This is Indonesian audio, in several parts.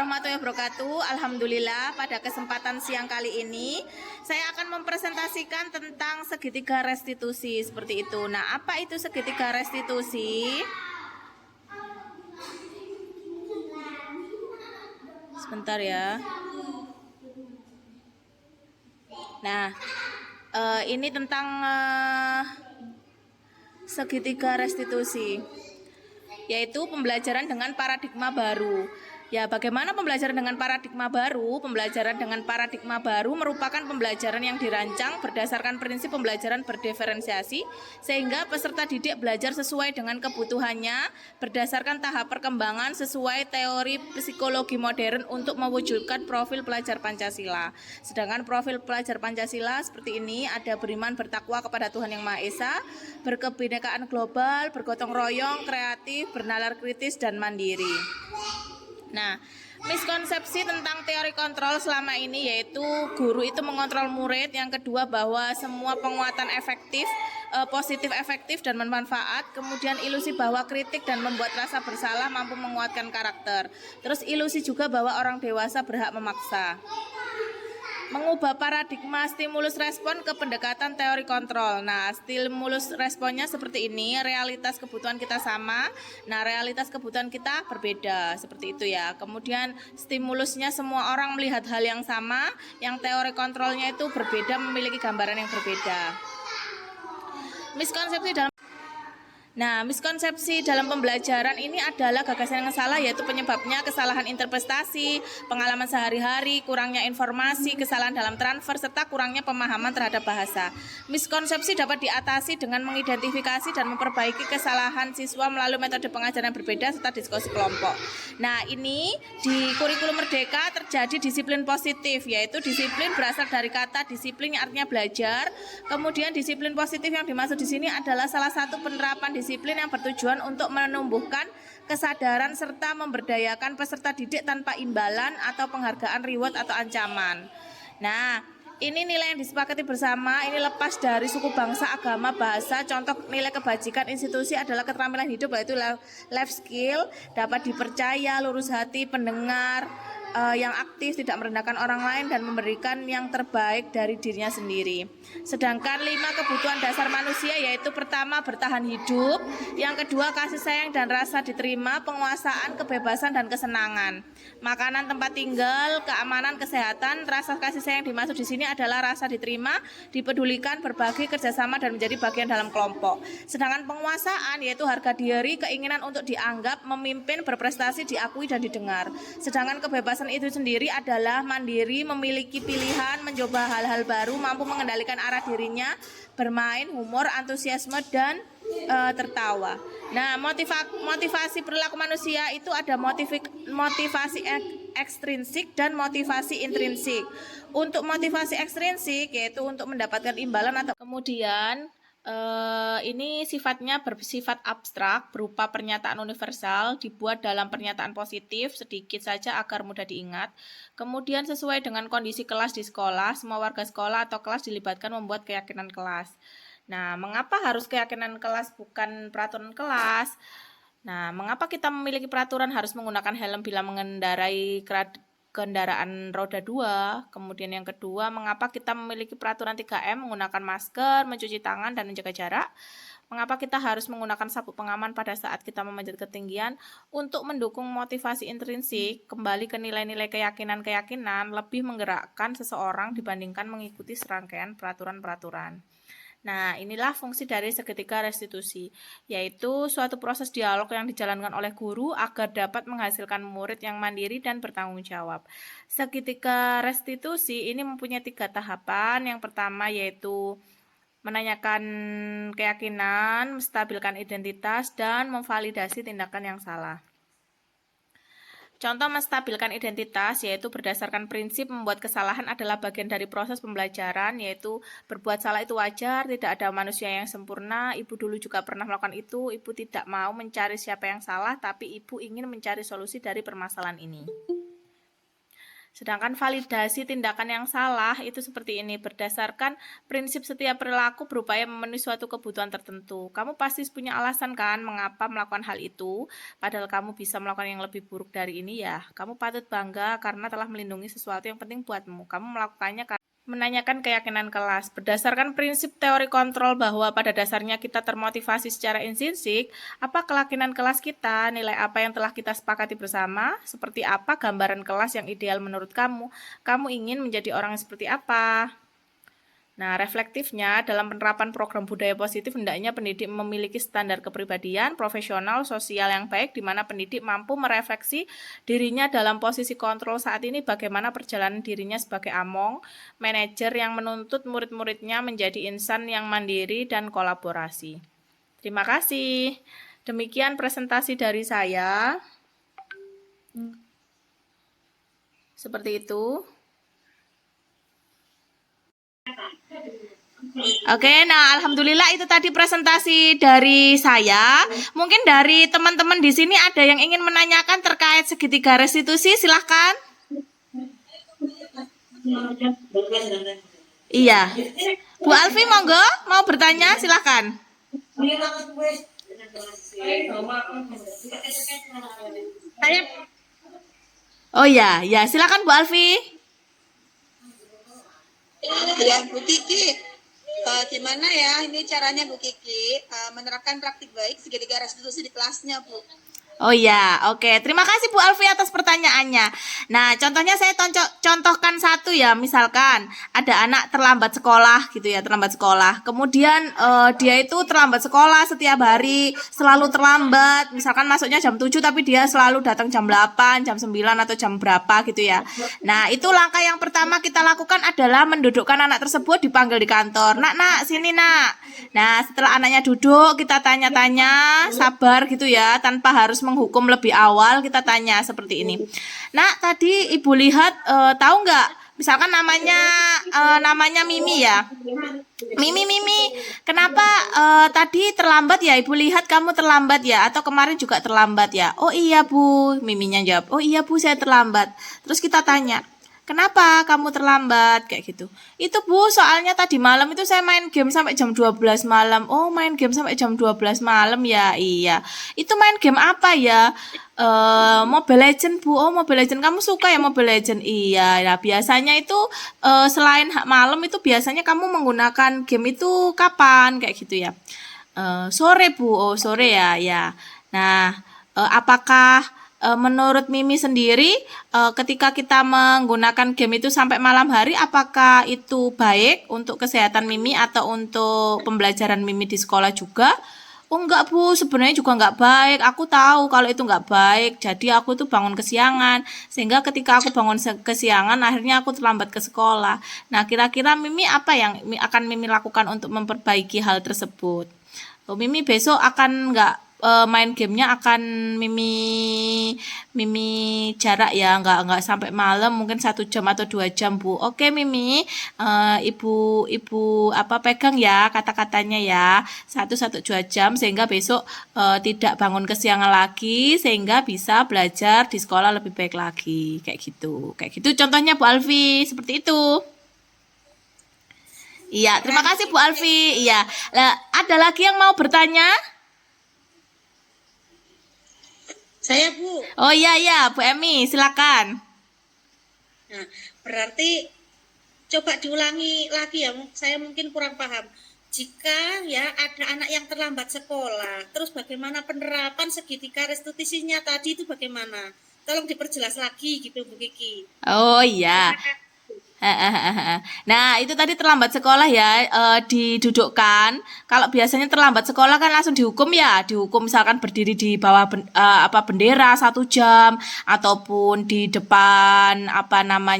warahmatullahi wabarakatuh. Alhamdulillah, pada kesempatan siang kali ini saya akan mempresentasikan tentang segitiga restitusi seperti itu. Nah, apa itu segitiga restitusi? Sebentar ya. Nah, ini tentang segitiga restitusi, yaitu pembelajaran dengan paradigma baru. Ya, bagaimana pembelajaran dengan paradigma baru? Pembelajaran dengan paradigma baru merupakan pembelajaran yang dirancang berdasarkan prinsip pembelajaran berdiferensiasi, sehingga peserta didik belajar sesuai dengan kebutuhannya berdasarkan tahap perkembangan sesuai teori psikologi modern untuk mewujudkan profil pelajar Pancasila. Sedangkan profil pelajar Pancasila seperti ini ada beriman bertakwa kepada Tuhan Yang Maha Esa, berkebinekaan global, bergotong royong, kreatif, bernalar kritis, dan mandiri. Nah, miskonsepsi tentang teori kontrol selama ini yaitu guru itu mengontrol murid. Yang kedua, bahwa semua penguatan efektif, positif efektif dan bermanfaat. Kemudian ilusi bahwa kritik dan membuat rasa bersalah mampu menguatkan karakter. Terus ilusi juga bahwa orang dewasa berhak memaksa. Mengubah paradigma stimulus respon ke pendekatan teori kontrol. Nah, stimulus responnya seperti ini, realitas kebutuhan kita sama, nah realitas kebutuhan kita berbeda, seperti itu ya. Kemudian stimulusnya semua orang melihat hal yang sama, yang teori kontrolnya itu berbeda, memiliki gambaran yang berbeda. Miskonsepsi dalam pembelajaran ini adalah gagasan yang salah, yaitu penyebabnya kesalahan interpretasi, pengalaman sehari-hari, kurangnya informasi, kesalahan dalam transfer, serta kurangnya pemahaman terhadap bahasa. Miskonsepsi dapat diatasi dengan mengidentifikasi dan memperbaiki kesalahan siswa melalui metode pengajaran yang berbeda serta diskusi kelompok. Nah, ini di kurikulum Merdeka terjadi disiplin positif, yaitu disiplin berasal dari kata disiplin yang artinya belajar. Kemudian disiplin positif yang dimaksud di sini adalah salah satu penerapan disiplin yang bertujuan untuk menumbuhkan kesadaran serta memberdayakan peserta didik tanpa imbalan atau penghargaan, reward atau ancaman. Nah, ini nilai yang disepakati bersama, ini lepas dari suku, bangsa, agama, bahasa. Contoh nilai kebajikan institusi adalah keterampilan hidup, yaitu life skill, dapat dipercaya, lurus hati, pendengar, yang aktif, tidak merendahkan orang lain, dan memberikan yang terbaik dari dirinya sendiri. Sedangkan 5 kebutuhan dasar manusia yaitu pertama bertahan hidup, yang kedua kasih sayang dan rasa diterima, penguasaan, kebebasan, dan kesenangan, makanan, tempat tinggal, keamanan, kesehatan. Rasa kasih sayang dimaksud di sini adalah rasa diterima, dipedulikan, berbagi, kerjasama, dan menjadi bagian dalam kelompok. Sedangkan penguasaan yaitu harga diri, keinginan untuk dianggap, memimpin, berprestasi, diakui, dan didengar. Sedangkan kebebasan itu sendiri adalah mandiri, memiliki pilihan, mencoba hal-hal baru, mampu mengendalikan arah dirinya, bermain, humor, antusiasme, dan tertawa. Nah, motivasi perilaku manusia itu ada motivasi ekstrinsik dan motivasi intrinsik. Untuk motivasi ekstrinsik yaitu untuk mendapatkan imbalan atau kemudian ini sifatnya bersifat abstrak, berupa pernyataan universal, dibuat dalam pernyataan positif sedikit saja agar mudah diingat. Kemudian sesuai dengan kondisi kelas di sekolah, semua warga sekolah atau kelas dilibatkan membuat keyakinan kelas. Nah, mengapa harus keyakinan kelas bukan peraturan kelas? Nah, mengapa kita memiliki peraturan harus menggunakan helm bila mengendarai kendaraan roda 2. Kemudian yang kedua, mengapa kita memiliki peraturan 3M, menggunakan masker, mencuci tangan, dan menjaga jarak. Mengapa kita harus menggunakan sabuk pengaman pada saat kita memanjat ketinggian? Untuk mendukung motivasi intrinsik, kembali ke nilai-nilai keyakinan-keyakinan, lebih menggerakkan seseorang dibandingkan mengikuti serangkaian peraturan-peraturan. Nah, inilah fungsi dari segitiga restitusi, yaitu suatu proses dialog yang dijalankan oleh guru agar dapat menghasilkan murid yang mandiri dan bertanggung jawab. Segitiga restitusi ini mempunyai 3 tahapan. Yang pertama yaitu menanyakan keyakinan, menstabilkan identitas, dan memvalidasi tindakan yang salah. Contoh menstabilkan identitas yaitu berdasarkan prinsip membuat kesalahan adalah bagian dari proses pembelajaran, yaitu berbuat salah itu wajar, tidak ada manusia yang sempurna. Ibu dulu juga pernah melakukan itu. Ibu tidak mau mencari siapa yang salah, tapi ibu ingin mencari solusi dari permasalahan ini. Sedangkan validasi tindakan yang salah itu seperti ini, berdasarkan prinsip setiap perilaku berupaya memenuhi suatu kebutuhan tertentu. Kamu pasti punya alasan kan mengapa melakukan hal itu, padahal kamu bisa melakukan yang lebih buruk dari ini ya. Kamu patut bangga karena telah melindungi sesuatu yang penting buatmu. Kamu melakukannya karena menanyakan keyakinan kelas. Berdasarkan prinsip teori kontrol bahwa pada dasarnya kita termotivasi secara intrinsik, apa keyakinan kelas kita, nilai apa yang telah kita sepakati bersama, seperti apa gambaran kelas yang ideal menurut kamu, kamu ingin menjadi orang yang seperti apa. Nah, reflektifnya dalam penerapan program budaya positif hendaknya pendidik memiliki standar kepribadian, profesional, sosial yang baik di mana pendidik mampu merefleksi dirinya dalam posisi kontrol saat ini bagaimana perjalanan dirinya sebagai among, manajer yang menuntut murid-muridnya menjadi insan yang mandiri dan kolaborasi. Terima kasih. Demikian presentasi dari saya. Seperti itu. Oke, nah alhamdulillah itu tadi presentasi dari saya. Mungkin dari teman-teman di sini ada yang ingin menanyakan terkait segitiga restitusi, silahkan. Iya. Bu Alfi monggo mau bertanya, silahkan. Oh ya, ya silakan Bu Alfi. Ya, Bu Kiki, gimana ya ini caranya Bu Kiki menerapkan praktik baik segitiga restitusi di kelasnya, Bu? Oh ya, oke. Terima kasih Bu Alfi atas pertanyaannya. Nah, contohnya saya contohkan satu ya, misalkan ada anak terlambat sekolah gitu ya, terlambat sekolah. Kemudian dia itu terlambat sekolah setiap hari, selalu terlambat. Misalkan masuknya jam 7 tapi dia selalu datang jam 8, jam 9 atau jam berapa gitu ya. Nah, itu langkah yang pertama kita lakukan adalah mendudukkan anak tersebut, dipanggil di kantor. Nak, sini nak. Nah, setelah anaknya duduk, kita tanya-tanya, sabar gitu ya, tanpa harus menghukum lebih awal, kita tanya seperti ini. Nak, tadi ibu lihat tahu nggak? Misalkan namanya Mimi ya. Mimi, kenapa tadi terlambat ya? Ibu lihat kamu terlambat ya? Atau kemarin juga terlambat ya? Oh iya Bu, Miminya jawab. Oh iya Bu, saya terlambat. Terus kita tanya, kenapa kamu terlambat? Kayak gitu. Itu Bu, soalnya tadi malam itu saya main game sampai jam 12 malam. Oh, main game sampai jam 12 malam ya? Iya. Itu main game apa ya? Mobile Legend Bu. Oh, Mobile Legend. Kamu suka ya Mobile Legend? Iya. Nah, biasanya itu selain malam itu biasanya kamu menggunakan game itu kapan? Kayak gitu ya. Sore Bu. Oh, sore ya. Ya. Nah, apakah menurut Mimi sendiri, ketika kita menggunakan game itu sampai malam hari, apakah itu baik untuk kesehatan Mimi atau untuk pembelajaran Mimi di sekolah juga? Oh enggak Bu, sebenarnya juga enggak baik. Aku tahu kalau itu enggak baik. Jadi aku tuh bangun kesiangan. Sehingga ketika aku bangun kesiangan, akhirnya aku terlambat ke sekolah. Nah, kira-kira Mimi apa yang akan Mimi lakukan untuk memperbaiki hal tersebut? Oh, Mimi besok akan enggak main gamenya akan Mimi jarak ya, enggak sampai malam, mungkin 1 jam atau 2 jam Bu. Oke Mimi, ibu apa pegang ya kata-katanya ya, 1 sampai 2 jam sehingga besok tidak bangun kesiangan lagi sehingga bisa belajar di sekolah lebih baik lagi kayak gitu contohnya Bu Alfi seperti itu. Iya, terima kasih Bu Alfi. Iya, ada lagi yang mau bertanya? Saya Bu. Oh iya Bu Emi, silakan. Nah, berarti coba diulangi lagi ya, saya mungkin kurang paham. Jika ya ada anak yang terlambat sekolah, terus bagaimana penerapan segitiga restitusinya tadi itu bagaimana? Tolong diperjelas lagi gitu Bu Kiki. Oh iya. Nah, itu tadi terlambat sekolah ya, didudukkan. Kalau biasanya terlambat sekolah kan langsung dihukum ya, dihukum misalkan berdiri di bawah bendera 1 jam ataupun di depan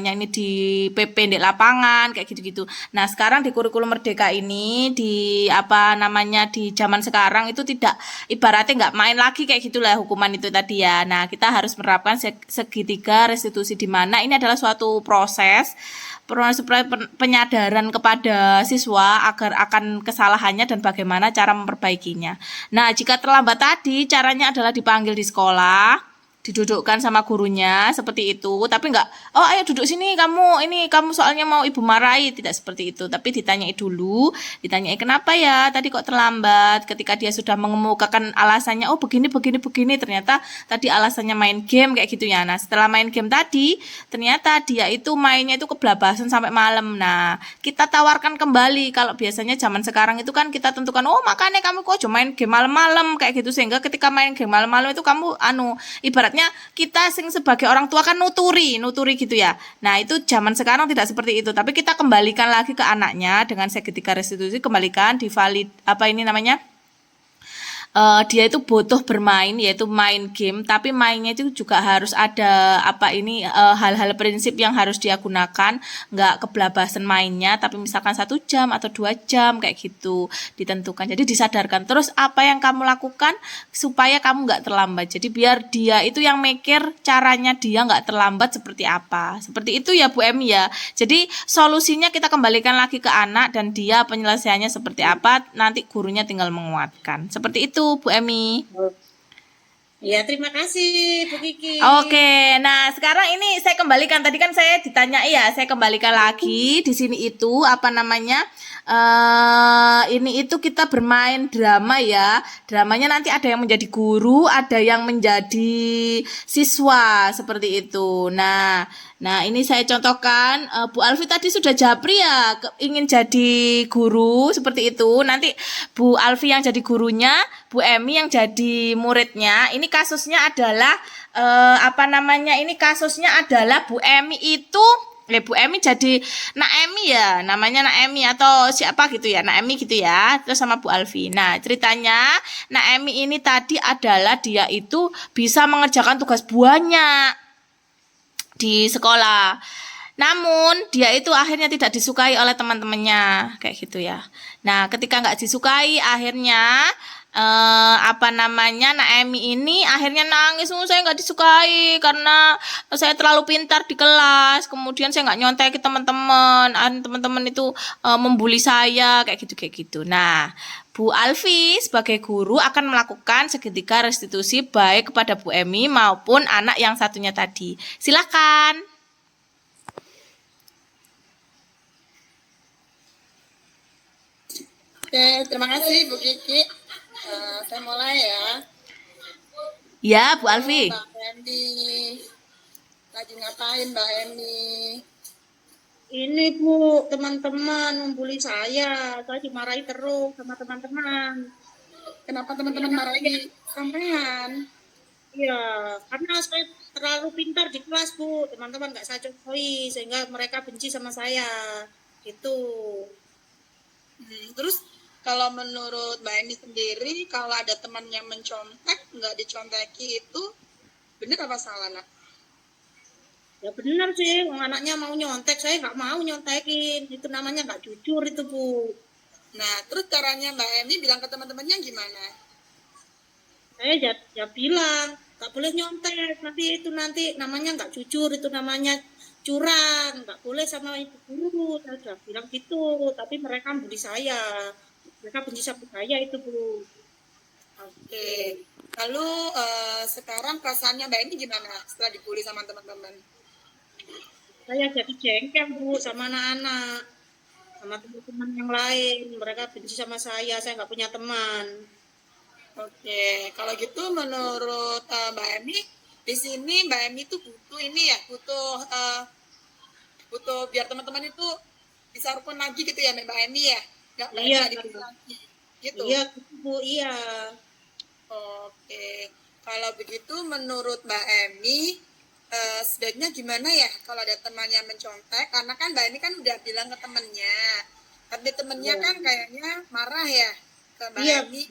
ini di PP di lapangan kayak gitu-gitu. Nah, sekarang di kurikulum Merdeka ini di di zaman sekarang itu tidak ibaratnya nggak main lagi kayak gitulah hukuman itu tadi ya. Nah, kita harus menerapkan segitiga restitusi di mana ini adalah suatu proses penyadaran kepada siswa agar akan kesalahannya dan bagaimana cara memperbaikinya. Nah, jika terlambat tadi, caranya adalah dipanggil di sekolah. didudukkan sama gurunya seperti itu, tapi enggak, oh ayo duduk sini kamu, ini kamu soalnya mau ibu marahi, tidak seperti itu, tapi ditanyai dulu, ditanyai kenapa ya tadi kok terlambat. Ketika dia sudah mengemukakan alasannya, oh begini begini begini, ternyata tadi alasannya main game kayak gitu ya. Nah setelah main game tadi ternyata dia itu mainnya itu kebelabasan sampai malam. Nah kita tawarkan kembali, kalau biasanya zaman sekarang itu kan kita tentukan, oh makanya kamu kok cuma main game malam-malam kayak gitu, sehingga ketika main game malam-malam itu kamu ibaratnya kita sing sebagai orang tua kan nuturi gitu ya. Nah itu zaman sekarang tidak seperti itu, tapi kita kembalikan lagi ke anaknya dengan segitiga restitusi, kembalikan divalid apa ini namanya, dia itu butuh bermain, yaitu main game, tapi mainnya itu juga harus ada apa ini, hal-hal prinsip yang harus dia gunakan, nggak kebelabasan mainnya, tapi misalkan 1 jam atau 2 jam kayak gitu ditentukan. Jadi disadarkan terus apa yang kamu lakukan supaya kamu nggak terlambat. Jadi biar dia itu yang mikir caranya dia nggak terlambat seperti apa. Seperti itu ya Bu Emi ya. Jadi solusinya kita kembalikan lagi ke anak dan dia penyelesaiannya seperti apa, nanti gurunya tinggal menguatkan. Seperti itu Bu Emi. Ya, terima kasih Bu Kiki. Oke, nah sekarang ini saya kembalikan, tadi kan saya ditanya ya, saya kembalikan lagi di sini itu apa namanya, ini itu kita bermain drama ya, dramanya nanti ada yang menjadi guru, ada yang menjadi siswa seperti itu. Nah ini saya contohkan, Bu Alfi tadi sudah japri ya, ingin jadi guru seperti itu. Nanti Bu Alfi yang jadi gurunya, Bu Emi yang jadi muridnya. Ini kasusnya adalah apa namanya? Ini kasusnya adalah Bu Emi itu, Bu Emi jadi Naemi ya, namanya Naemi atau siapa gitu ya, Naemi gitu ya. Terus sama Bu Alfi. Nah ceritanya Naemi ini tadi adalah dia itu bisa mengerjakan tugas banyak di sekolah. Namun dia itu akhirnya tidak disukai oleh teman-temannya kayak gitu ya. Nah ketika nggak disukai akhirnya apa namanya, Naemi ini akhirnya nangis, saya nggak disukai karena saya terlalu pintar di kelas, kemudian saya nggak nyontek ke teman-teman, teman-teman itu membuli saya kayak gitu. Nah Bu Alfi sebagai guru akan melakukan segitiga restitusi baik kepada Bu Emi maupun anak yang satunya tadi. Silakan. Oke, terima kasih Bu Kiki. Saya mulai ya. Ya, Bu Alfi. Mbak Emi, lagi ngapain Mbak Emi? Ini Bu, teman-teman membuli saya dimarahi terus sama teman-teman. Kenapa teman-teman marahi sampean? Iya, karena saya terlalu pintar di kelas Bu, teman-teman nggak saya contohi sehingga mereka benci sama saya, gitu. Terus kalau menurut Mbak Emi sendiri, kalau ada teman yang mencontek, nggak diconteki itu benar apa salah, Nak? Ya benar sih, anaknya mau nyontek, saya nggak mau nyontekin, itu namanya nggak jujur itu Bu. Nah, terus caranya Mbak Emi bilang ke teman-temannya gimana? Saya ya bilang, nggak boleh nyontek, nanti namanya nggak jujur, itu namanya curang, nggak boleh sama ibu guru, saya udah bilang gitu, tapi mereka bully saya. Mereka benci sama saya itu Bu. Oke. Lalu sekarang perasaannya Mbak Emi gimana setelah dibully sama teman-teman? Saya jadi jengkel Bu sama anak-anak, sama teman-teman yang lain. Mereka benci sama saya nggak punya teman. Oke, kalau gitu menurut Mbak Emi, di sini Mbak Emi itu butuh ini ya, butuh biar teman-teman itu bisa rukun lagi gitu ya Mbak Emi ya, nggak Iya, dibully lagi, gitu. iya Bu, iya. Oke, kalau begitu menurut Mbak Emi, sebaiknya gimana ya kalau ada temannya mencontek, karena kan Mbak Emi kan udah bilang ke temennya, tapi temennya kan kayaknya marah ya ke Mbak Emi.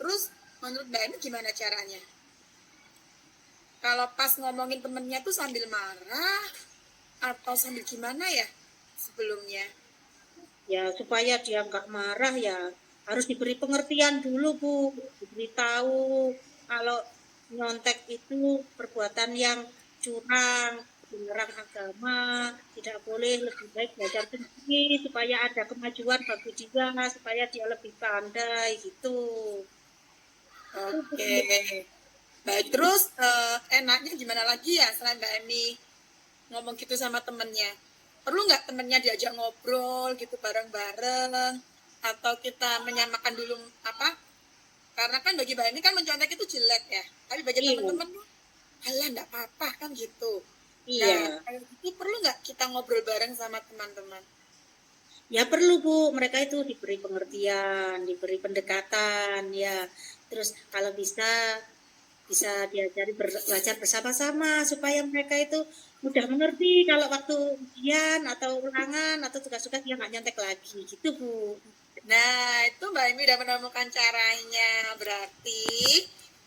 Terus menurut Mbak Emi gimana caranya? Kalau pas ngomongin temennya tuh sambil marah atau sambil gimana ya sebelumnya? Ya supaya dia nggak marah ya harus diberi pengertian dulu Bu, diberitahu kalau nyontek itu perbuatan yang curang, menyerang agama, tidak boleh, lebih baik belajar sendiri supaya ada kemajuan bagi dia, supaya dia lebih pandai gitu. Oke. Baik, terus enaknya gimana lagi ya selain Mbak Emi ngomong gitu sama temennya? Perlu nggak temennya diajak ngobrol gitu bareng-bareng? Atau kita menyamakan dulu apa? Karena kan bagi Mbak Emi kan mencontek itu jelek ya. Tapi bagi Iya, teman-teman tuh, halah nggak apa-apa kan gitu. Nah, iya. kayak gitu perlu nggak kita ngobrol bareng sama teman-teman? Ya perlu Bu, mereka itu diberi pengertian, diberi pendekatan ya. Terus kalau bisa diajari belajar bersama-sama supaya mereka itu mudah mengerti kalau waktu ujian atau ulangan atau tugas-tugas dia nggak nyontek lagi gitu Bu. Nah, itu Mbak Emi udah menemukan caranya. Berarti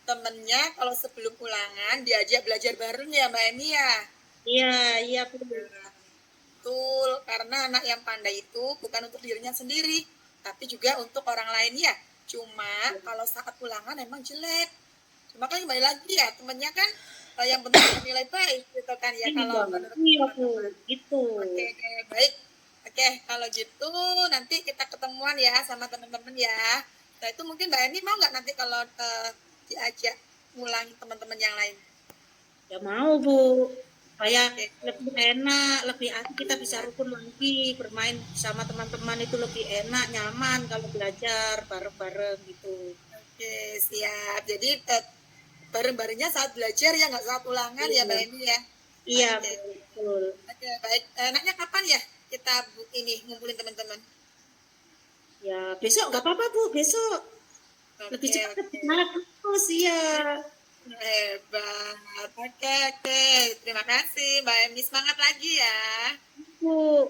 temennya kalau sebelum ulangan diajak belajar bareng ya Mbak Emi ya. Iya, iya Bu. Betul, karena anak yang pandai itu bukan untuk dirinya sendiri, tapi juga untuk orang lain ya. Cuma kalau saat ulangan emang jelek. Cuma kan kembali lagi ya, temennya kan yang penting nilai baik gitu kan ya kalau Iya, menurut iya Bu, teman-teman. gitu. Oke, baik. Oke, kalau gitu nanti kita ketemuan ya sama teman-teman ya. Nah itu mungkin Mbak Eni mau nggak nanti kalau diajak ngulangi teman-teman yang lain? Ya mau Bu, supaya Oke, lebih enak, lebih asik kita bisa rukun lagi, bermain sama teman-teman itu lebih enak, nyaman kalau belajar bareng-bareng gitu. oke, siap. Jadi bareng-barengnya saat belajar ya nggak saat ulangan ya Mbak Iya, Eni ya. iya Oke, betul. oke baik. Enaknya kapan ya kita ini ngumpulin teman-teman? Ya besok nggak apa-apa Bu, besok lebih Oke, cepat oke. lebih bagus ya. Hebat. Oke, oke. Terima kasih Mbak Emi. Semangat lagi ya. Bu,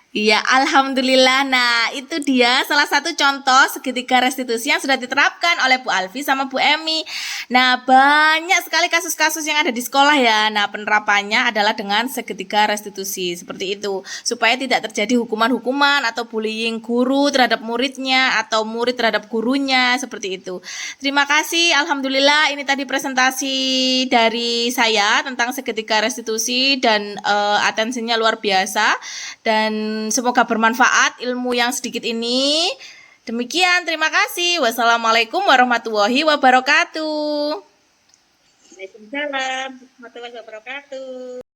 Iya, alhamdulillah. Nah, itu dia salah satu contoh segitiga restitusi yang sudah diterapkan oleh Bu Alfi sama Bu Emi. Nah, banyak sekali kasus-kasus yang ada di sekolah ya. Nah, penerapannya adalah dengan segitiga restitusi seperti itu, supaya tidak terjadi hukuman-hukuman atau bullying guru terhadap muridnya atau murid terhadap gurunya seperti itu. Terima kasih. Alhamdulillah, ini tadi presentasi dari saya tentang segitiga restitusi dan atensinya luar biasa dan semoga bermanfaat ilmu yang sedikit ini. Demikian, terima kasih. Wassalamualaikum warahmatullahi wabarakatuh. Waalaikumsalam warahmatullahi wabarakatuh.